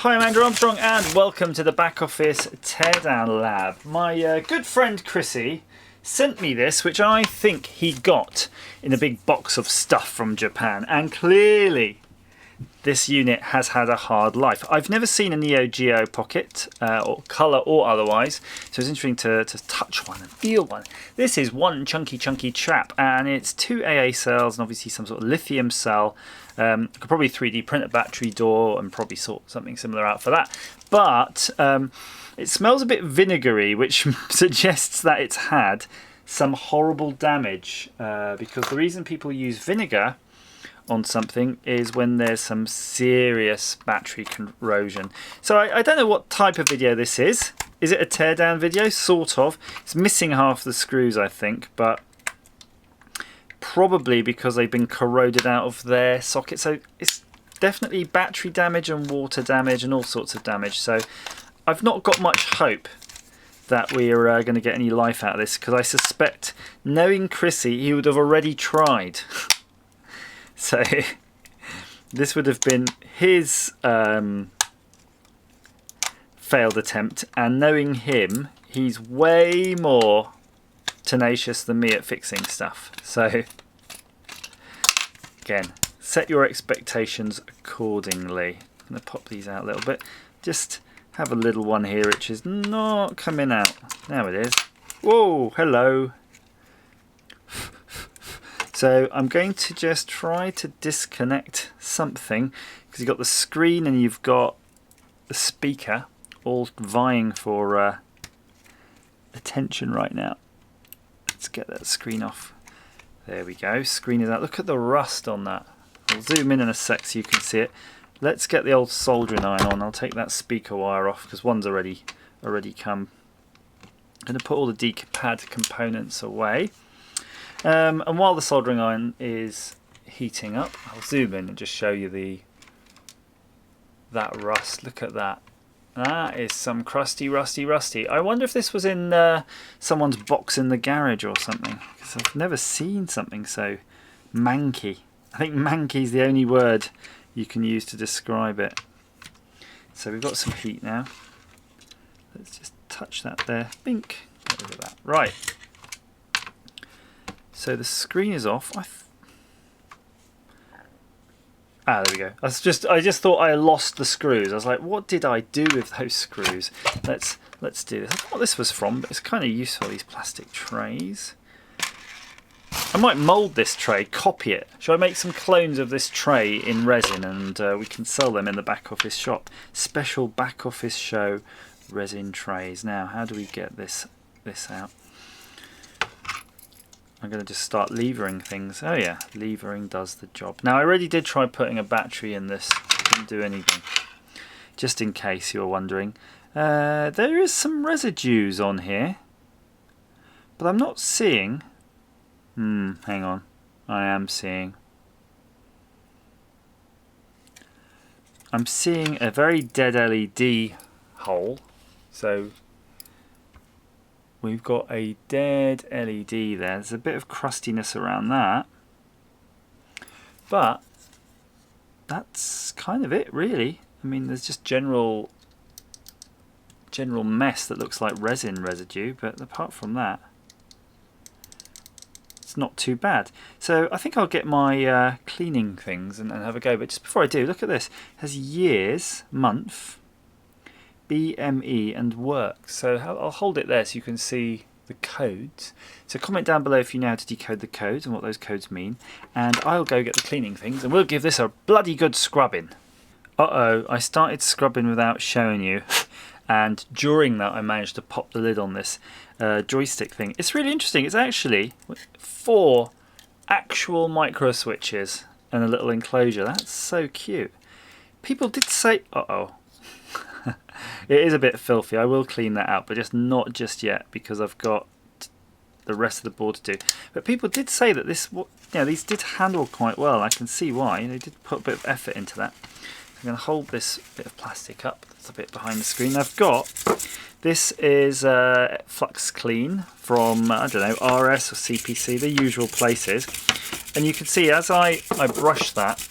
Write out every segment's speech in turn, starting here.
Hi, I'm Andrew Armstrong and welcome to the back office teardown lab. My good friend Chrissy sent me this, which I think he got in a big box of stuff from Japan, and clearly this unit has had a hard life. I've never seen a Neo Geo Pocket, or colour or otherwise, so it's interesting to touch one and feel one. This is one chunky chap, and it's 2 AA cells and obviously some sort of lithium cell. I could probably 3D print a battery door and probably sort something similar out for that. But it smells a bit vinegary, which suggests that it's had some horrible damage, because the reason people use vinegar on something is when there's some serious battery corrosion. So I don't know what type of video this is. Is it a teardown video? Sort of. It's missing half the screws, I think, but probably because they've been corroded out of their socket. So it's definitely battery damage and water damage and all sorts of damage. So I've not got much hope that we're going to get any life out of this, because I suspect, knowing Chrissy, he would have already tried. So this would have been his failed attempt, and knowing him, he's way more tenacious than me at fixing stuff. So again, set your expectations accordingly. I'm going to pop these out a little bit. Just have a little one here which is not coming out. Now it is. Whoa, hello. So I'm going to just try to disconnect something, because you've got the screen and you've got the speaker all vying for attention right now. Let's get that screen off. There we go, screen is out. Look at the rust on that. I'll zoom in a sec so you can see it. Let's get the old soldering iron on. I'll take that speaker wire off because one's already come. I'm going to put all the D-pad components away. And while the soldering iron is heating up, I'll zoom in and just show you that rust. Look at that. That is some crusty, rusty. I wonder if this was in someone's box in the garage or something, because I've never seen something so manky. I think manky is the only word you can use to describe it. So we've got some heat now. Let's just touch that there. Bink. Get rid of that. Right. So the screen is off. There we go. I just thought I lost the screws. I was like, what did I do with those screws? Let's do this. I don't know what this was from, but it's kind of useful, these plastic trays. I might mould this tray, copy it. Shall I make some clones of this tray in resin, and we can sell them in the back office shop? Special back office show resin trays. Now, how do we get this out? I'm going to just start levering things. Oh yeah, levering does the job. Now I already did try putting a battery in this. Didn't do anything. Just in case you're wondering. There is some residues on here, but I'm not seeing. Hang on. I am seeing. I'm seeing a very dead LED hole. So we've got a dead LED there. There's a bit of crustiness around that, but that's kind of it, really. I mean, there's just general mess that looks like resin residue, but apart from that, it's not too bad. So I think I'll get my cleaning things and have a go. But just before I do, look at this. It has years, month, BME and work. So I'll hold it there so you can see the codes. So comment down below if you know how to decode the codes and what those codes mean, and I'll go get the cleaning things and we'll give this a bloody good scrubbing. I started scrubbing without showing you, and during that I managed to pop the lid on this joystick thing. It's really interesting. It's actually 4 actual micro switches and a little enclosure. That's so cute. People did say it is a bit filthy. I will clean that out, but not just yet, because I've got the rest of the board to do. But people did say that these did handle quite well. I can see why. They did put a bit of effort into that. So I'm going to hold this bit of plastic up. That's a bit behind the screen. This is Flux Clean from, I don't know, RS or CPC, the usual places. And you can see as I brush that,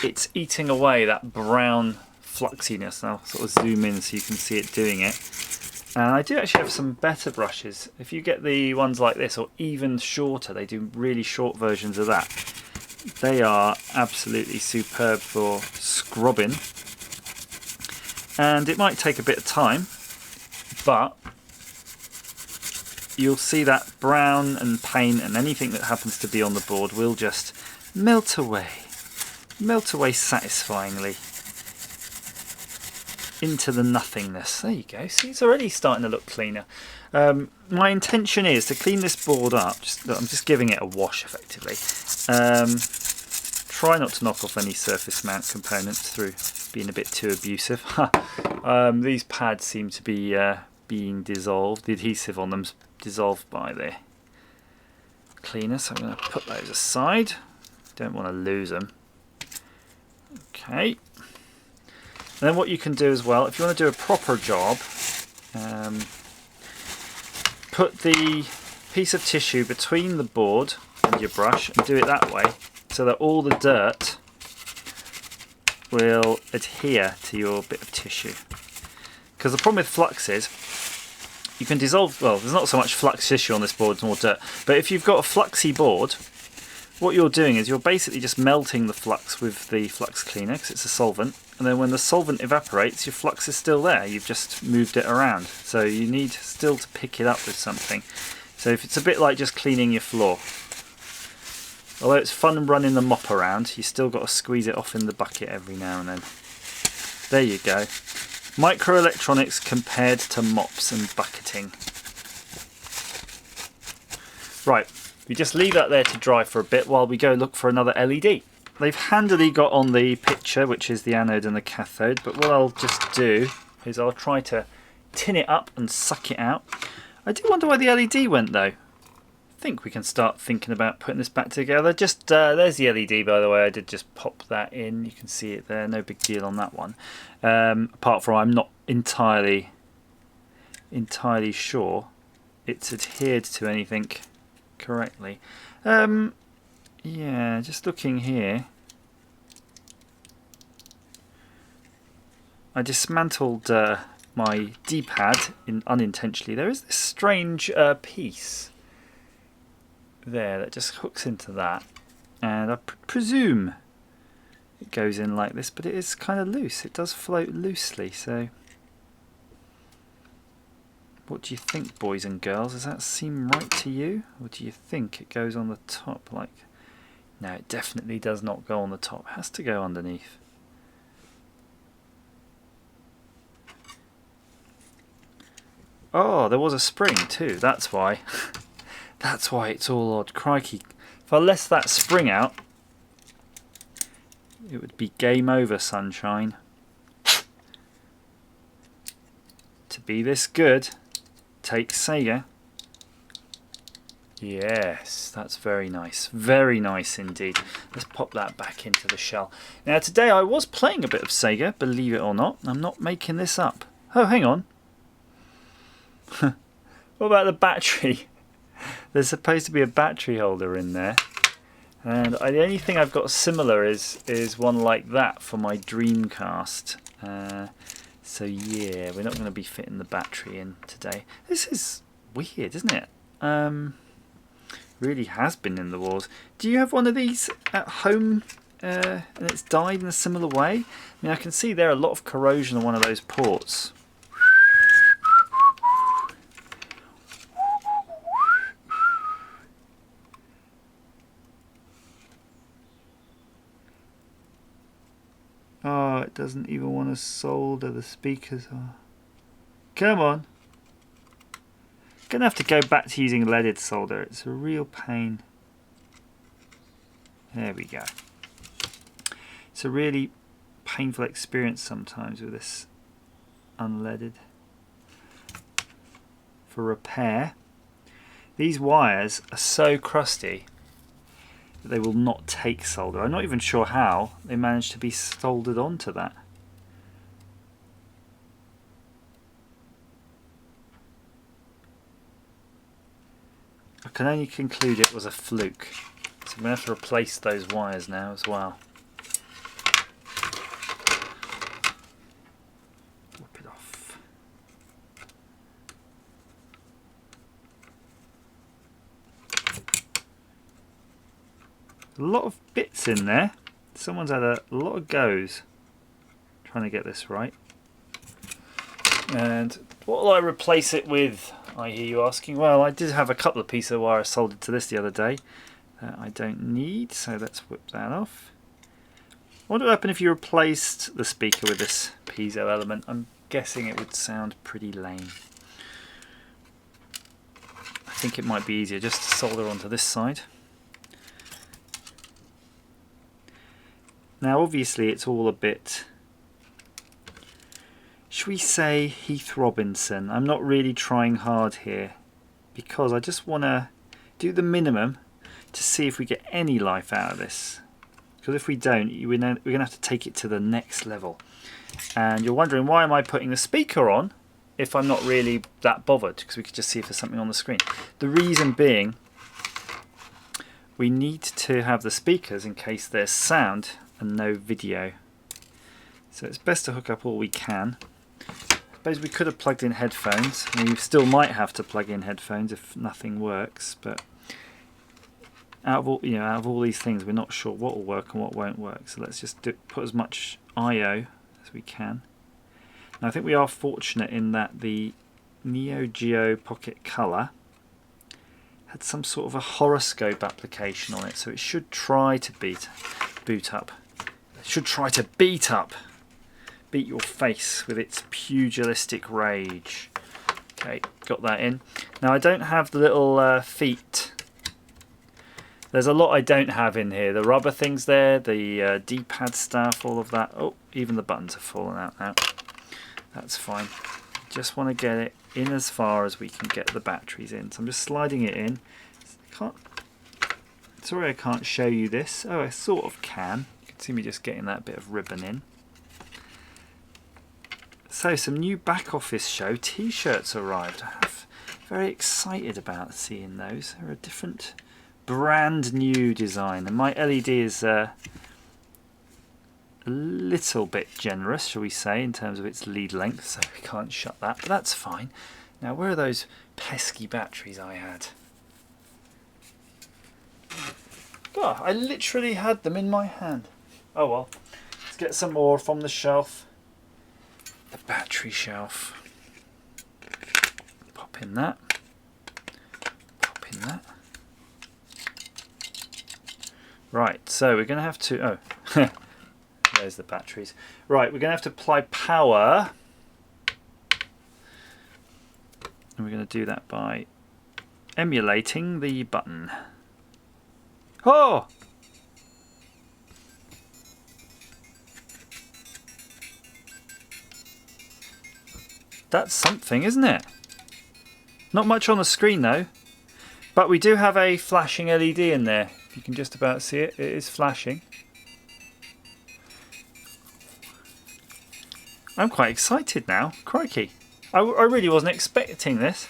it's eating away that brown fluxiness. I'll sort of zoom in so you can see it doing it. And I do actually have some better brushes. If you get the ones like this, or even shorter, they do really short versions of that. They are absolutely superb for scrubbing. And it might take a bit of time, but you'll see that brown and paint and anything that happens to be on the board will just melt away satisfyingly into the nothingness. There you go. See, it's already starting to look cleaner. My intention is to clean this board up. I'm just giving it a wash effectively. Try not to knock off any surface mount components through being a bit too abusive. These pads seem to be being dissolved. The adhesive on them's dissolved by the cleaner, so I'm going to put those aside. Don't want to lose them. Okay. And then what you can do as well, if you want to do a proper job, put the piece of tissue between the board and your brush and do it that way, so that all the dirt will adhere to your bit of tissue. Because the problem with flux is you can dissolve, well, there's not so much flux tissue on this board, it's more dirt, but if you've got a fluxy board, what you're doing is you're basically just melting the flux with the flux cleaner, because it's a solvent, and then when the solvent evaporates, your flux is still there, you've just moved it around. So you need still to pick it up with something. So if it's a bit like just cleaning your floor, although it's fun running the mop around, you still got to squeeze it off in the bucket every now and then. There you go. Microelectronics compared to mops and bucketing. Right, we just leave that there to dry for a bit while we go look for another LED. They've handily got on the picture, which is the anode and the cathode, but what I'll just do is I'll try to tin it up and suck it out. I do wonder why the LED went though. I think we can start thinking about putting this back together. Just there's the LED, by the way. I did just pop that in. You can see it there. No big deal on that one. Apart from I'm not entirely sure it's adhered to anything correctly. Yeah, just looking here. I dismantled my D-pad unintentionally. There is this strange piece there that just hooks into that, and I presume it goes in like this, but it is kind of loose. It does float loosely, so what do you think, boys and girls? Does that seem right to you, or do you think it goes on the top? Like, no, it definitely does not go on the top. It has to go underneath. Oh, there was a spring too, that's why. That's why it's all odd. Crikey. If I left that spring out, it would be game over, sunshine. To be this good, take Sega. Yes, that's very nice. Very nice indeed. Let's pop that back into the shell. Now today I was playing a bit of Sega, believe it or not. I'm not making this up. Oh, hang on. What about the battery? There's supposed to be a battery holder in there. And the only thing I've got similar is one like that for my Dreamcast. So yeah, we're not going to be fitting the battery in today. This is weird, isn't it? Really has been in the wars. Do you have one of these at home and it's died in a similar way? I mean, I can see there a lot of corrosion on one of those ports. Oh, it doesn't even want to solder the speakers. Oh. Come on. Gonna have to go back to using leaded solder. It's a real pain. There we go. It's a really painful experience sometimes with this unleaded. For repair, these wires are so crusty that they will not take solder. I'm not even sure how they managed to be soldered onto that. I can only conclude it was a fluke. So I'm going to have to replace those wires now as well. A lot of bits in there. Someone's had a lot of goes trying to get this right. And what will I replace it with, I hear you asking? Well, I did have a couple of pieces of wire soldered to this the other day that I don't need, so let's whip that off. What would happen if you replaced the speaker with this piezo element? I'm guessing it would sound pretty lame. I think it might be easier just to solder onto this side. Now obviously it's all a bit, should we say, Heath Robinson. I'm not really trying hard here because I just want to do the minimum to see if we get any life out of this. Because if we don't, we're going to have to take it to the next level. And you're wondering, why am I putting the speaker on if I'm not really that bothered? Because we could just see if there's something on the screen. The reason being, we need to have the speakers in case there's sound and no video. So it's best to hook up all we can. I suppose we could have plugged in headphones. I mean, we still might have to plug in headphones if nothing works, but out of all these things, we're not sure what will work and what won't work. So let's just put as much I/O as we can. Now I think we are fortunate in that the Neo Geo Pocket Color had some sort of a horoscope application on it, so it should try to beat your face with its pugilistic rage. Okay, got that in. Now I don't have the little feet. There's a lot I don't have in here. The rubber things there, the D-pad stuff, all of that. Oh, even the buttons have fallen out now. That's fine. Just want to get it in as far as we can get the batteries in. So I'm just sliding it in. Sorry I can't show you this. Oh, I sort of can. You can see me just getting that bit of ribbon in. So some new back office show t-shirts arrived. I'm very excited about seeing those. They're a different brand new design, and my LED is a little bit generous, shall we say, in terms of its lead length, so we can't shut that, but that's fine. Now where are those pesky batteries I had? God, I literally had them in my hand. Oh well, let's get some more from the shelf. The battery shelf. Pop in that. Pop in that. Right, so we're going to have to, oh, there's the batteries. Right, we're going to have to apply power. And we're going to do that by emulating the button. Oh! That's something, isn't it? Not much on the screen though, but we do have a flashing LED in there. You can just about see it. It is flashing. I'm quite excited now. Crikey. I really wasn't expecting this.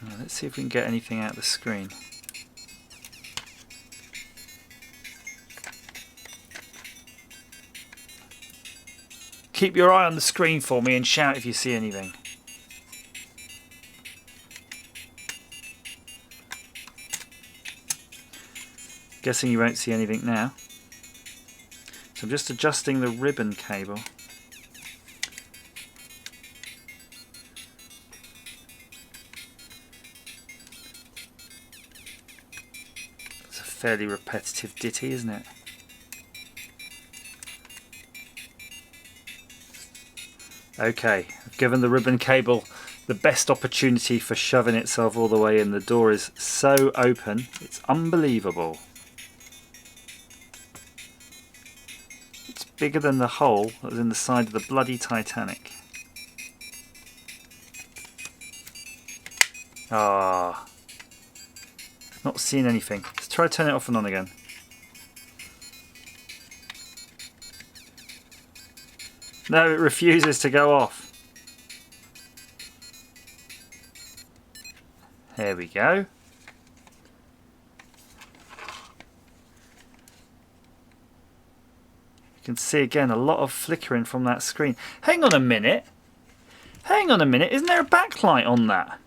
Now, let's see if we can get anything out of the screen. Keep your eye on the screen for me and shout if you see anything. Guessing you won't see anything now. So I'm just adjusting the ribbon cable. It's a fairly repetitive ditty, isn't it? Okay, I've given the ribbon cable the best opportunity for shoving itself all the way in. The door is so open, it's unbelievable. Bigger than the hole that was in the side of the bloody Titanic. Ah, not seeing anything. Let's try to turn it off and on again. No, it refuses to go off. There we go. You can see again a lot of flickering from that screen. Hang on a minute. Hang on a minute. Isn't there a backlight on that?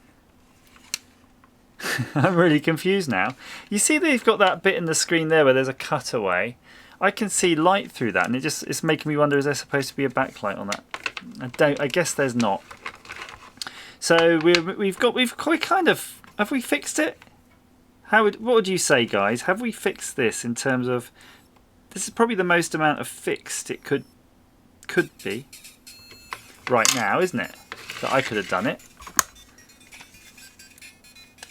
I'm really confused now. You see they've got that bit in the screen there where there's a cutaway. I can see light through that, and it's making me wonder, is there supposed to be a backlight on that? I guess there's not. So we've kind of, have we fixed it? What would you say, guys? Have we fixed this in terms of, this is probably the most amount of fixed it could be right now, isn't it? That I could have done it.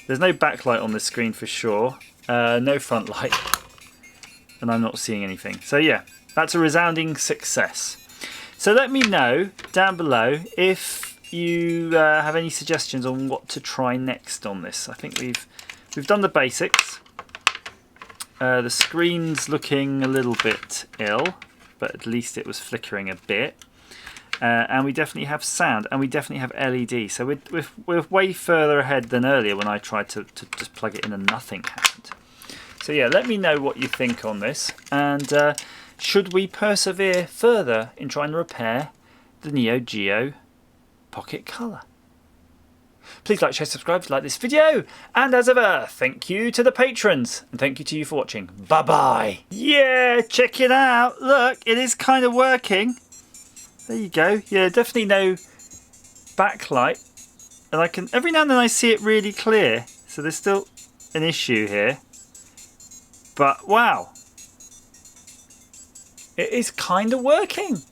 There's no backlight on this screen for sure. No front light. And I'm not seeing anything. So yeah, that's a resounding success. So let me know down below if you have any suggestions on what to try next on this. I think we've done the basics. The screen's looking a little bit ill, but at least it was flickering a bit. And we definitely have sound, and we definitely have LED. So we're way further ahead than earlier when I tried to just plug it in and nothing happened. So yeah, let me know what you think on this, and should we persevere further in trying to repair the Neo Geo Pocket Color? Please like, share, subscribe if you like this video, and as ever, thank you to the patrons, and thank you to you for watching. Bye bye. Yeah, check it out. Look, it is kind of working. There you go. Yeah, definitely no backlight, and I can, every now and then I see it really clear, so there's still an issue here. But wow, it is kind of working.